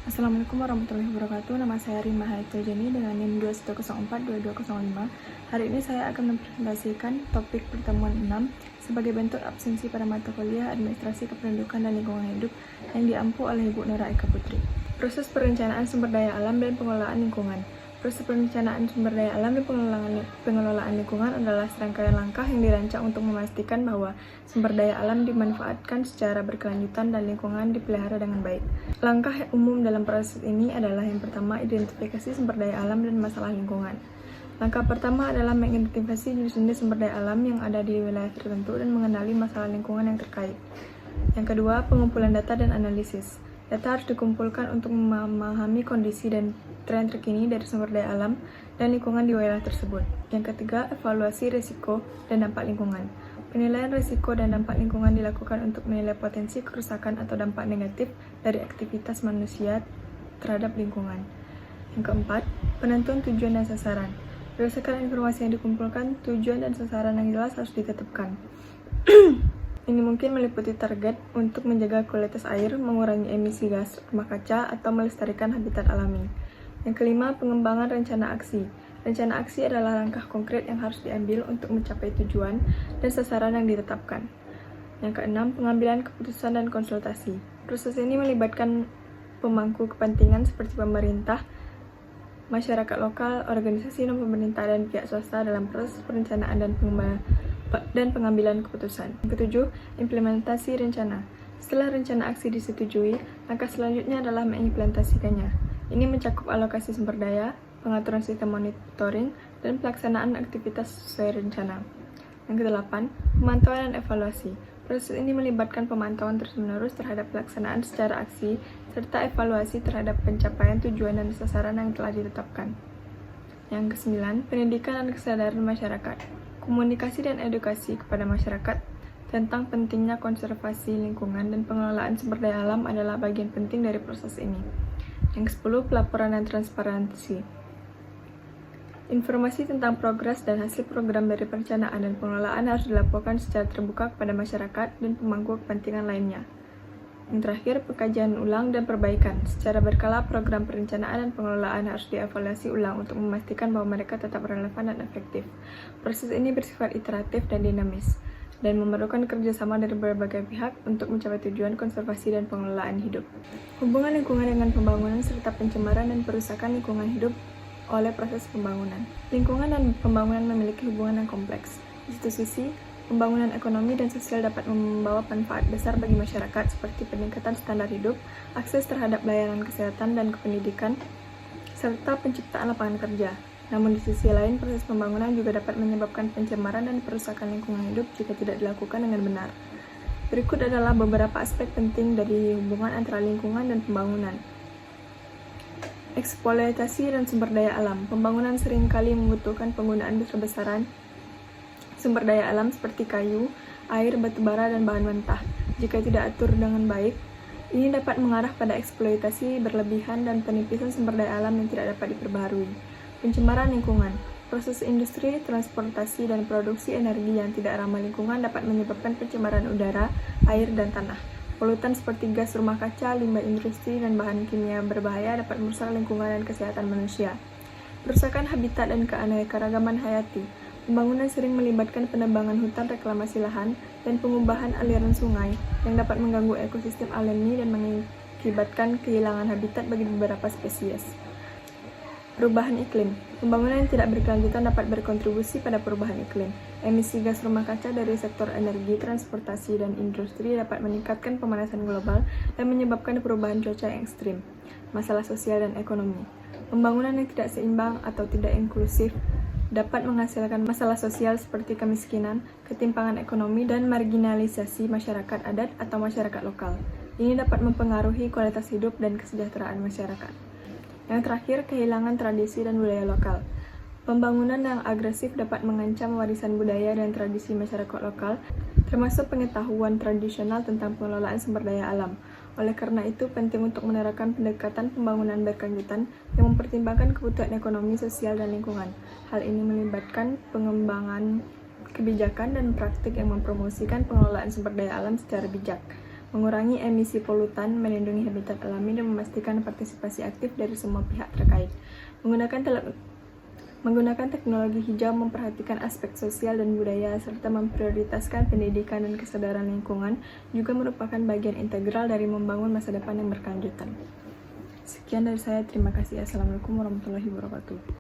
Assalamualaikum warahmatullahi wabarakatuh. Nama saya Rima Hayatullah dengan NIM 21042205. Hari ini saya akan mempresentasikan topik pertemuan 6 sebagai bentuk absensi pada mata kuliah Administrasi Kependudukan dan Lingkungan Hidup yang diampu oleh Ibu Nora Eka Putri. Proses perencanaan sumber daya alam dan pengelolaan lingkungan. Proses perencanaan sumber daya alam dan pengelolaan lingkungan adalah serangkaian langkah yang dirancang untuk memastikan bahwa sumber daya alam dimanfaatkan secara berkelanjutan dan lingkungan dipelihara dengan baik. Langkah umum dalam proses ini adalah yang pertama, identifikasi sumber daya alam dan masalah lingkungan. Langkah pertama adalah mengidentifikasi jenis-jenis sumber daya alam yang ada di wilayah tertentu dan mengenali masalah lingkungan yang terkait. Yang kedua, pengumpulan data dan analisis. Data harus dikumpulkan untuk memahami kondisi dan tren terkini dari sumber daya alam dan lingkungan di wilayah tersebut. Yang ketiga, evaluasi risiko dan dampak lingkungan. Penilaian risiko dan dampak lingkungan dilakukan untuk menilai potensi kerusakan atau dampak negatif dari aktivitas manusia terhadap lingkungan. Yang keempat, penentuan tujuan dan sasaran. Berdasarkan informasi yang dikumpulkan, tujuan dan sasaran yang jelas harus ditetapkan. Ini mungkin meliputi target untuk menjaga kualitas air, mengurangi emisi gas rumah kaca, atau melestarikan habitat alami. Yang kelima, pengembangan rencana aksi. Rencana aksi adalah langkah konkret yang harus diambil untuk mencapai tujuan dan sasaran yang ditetapkan. Yang keenam, pengambilan keputusan dan konsultasi. Proses ini melibatkan pemangku kepentingan seperti pemerintah, masyarakat lokal, organisasi non-pemerintah, dan pihak swasta dalam proses perencanaan dan pengambilan keputusan. Yang ketujuh, implementasi rencana. Setelah rencana aksi disetujui, langkah selanjutnya adalah mengimplementasikannya. Ini mencakup alokasi sumber daya, pengaturan sistem monitoring, dan pelaksanaan aktivitas sesuai rencana. Yang kedelapan, pemantauan dan evaluasi. Proses ini melibatkan pemantauan terus-menerus terhadap pelaksanaan secara aksi, serta evaluasi terhadap pencapaian tujuan dan sasaran yang telah ditetapkan. Yang kesembilan, pendidikan dan kesadaran masyarakat. Komunikasi dan edukasi kepada masyarakat tentang pentingnya konservasi lingkungan dan pengelolaan sumber daya alam adalah bagian penting dari proses ini. Yang ke-10, pelaporan dan transparansi. Informasi tentang progres dan hasil program dari perencanaan dan pengelolaan harus dilaporkan secara terbuka kepada masyarakat dan pemangku kepentingan lainnya. Yang terakhir, pengkajian ulang dan perbaikan. Secara berkala, program perencanaan dan pengelolaan harus dievaluasi ulang untuk memastikan bahwa mereka tetap relevan dan efektif. Proses ini bersifat iteratif dan dinamis, dan memerlukan kerjasama dari berbagai pihak untuk mencapai tujuan konservasi dan pengelolaan hidup. Hubungan lingkungan dengan pembangunan serta pencemaran dan perusakan lingkungan hidup oleh proses pembangunan. Lingkungan dan pembangunan memiliki hubungan yang kompleks. Di satu sisi, pembangunan ekonomi dan sosial dapat membawa manfaat besar bagi masyarakat seperti peningkatan standar hidup, akses terhadap layanan kesehatan dan pendidikan, serta penciptaan lapangan kerja. Namun di sisi lain, proses pembangunan juga dapat menyebabkan pencemaran dan perusakan lingkungan hidup jika tidak dilakukan dengan benar. Berikut adalah beberapa aspek penting dari hubungan antara lingkungan dan pembangunan. Eksploitasi dan sumber daya alam. Pembangunan seringkali membutuhkan penggunaan besar-besaran sumber daya alam seperti kayu, air, batu bara, dan bahan mentah. Jika tidak atur dengan baik, ini dapat mengarah pada eksploitasi berlebihan dan penipisan sumber daya alam yang tidak dapat diperbaharui. Pencemaran lingkungan. Proses industri, transportasi, dan produksi energi yang tidak ramah lingkungan dapat menyebabkan pencemaran udara, air, dan tanah. Polutan seperti gas rumah kaca, limbah industri, dan bahan kimia berbahaya dapat merusak lingkungan dan kesehatan manusia. Perusakan habitat dan keanekaragaman hayati. Pembangunan sering melibatkan penebangan hutan, reklamasi lahan, dan pengubahan aliran sungai yang dapat mengganggu ekosistem alami dan mengakibatkan kehilangan habitat bagi beberapa spesies. Perubahan iklim. Pembangunan yang tidak berkelanjutan dapat berkontribusi pada perubahan iklim. Emisi gas rumah kaca dari sektor energi, transportasi, dan industri dapat meningkatkan pemanasan global dan menyebabkan perubahan cuaca yang ekstrim. Masalah sosial dan ekonomi. Pembangunan yang tidak seimbang atau tidak inklusif dapat menghasilkan masalah sosial seperti kemiskinan, ketimpangan ekonomi, dan marginalisasi masyarakat adat atau masyarakat lokal. Ini dapat mempengaruhi kualitas hidup dan kesejahteraan masyarakat. Yang terakhir, kehilangan tradisi dan budaya lokal. Pembangunan yang agresif dapat mengancam warisan budaya dan tradisi masyarakat lokal, termasuk pengetahuan tradisional tentang pengelolaan sumber daya alam. Oleh karena itu, penting untuk menerapkan pendekatan pembangunan berkelanjutan yang mempertimbangkan kebutuhan ekonomi, sosial, dan lingkungan. Hal ini melibatkan pengembangan kebijakan dan praktik yang mempromosikan pengelolaan sumber daya alam secara bijak. mengurangi emisi polutan, melindungi habitat alami, dan memastikan partisipasi aktif dari semua pihak terkait. Menggunakan teknologi hijau, memperhatikan aspek sosial dan budaya, serta memprioritaskan pendidikan dan kesadaran lingkungan juga merupakan bagian integral dari membangun masa depan yang berkelanjutan. Sekian dari saya, terima kasih. Assalamualaikum warahmatullahi wabarakatuh.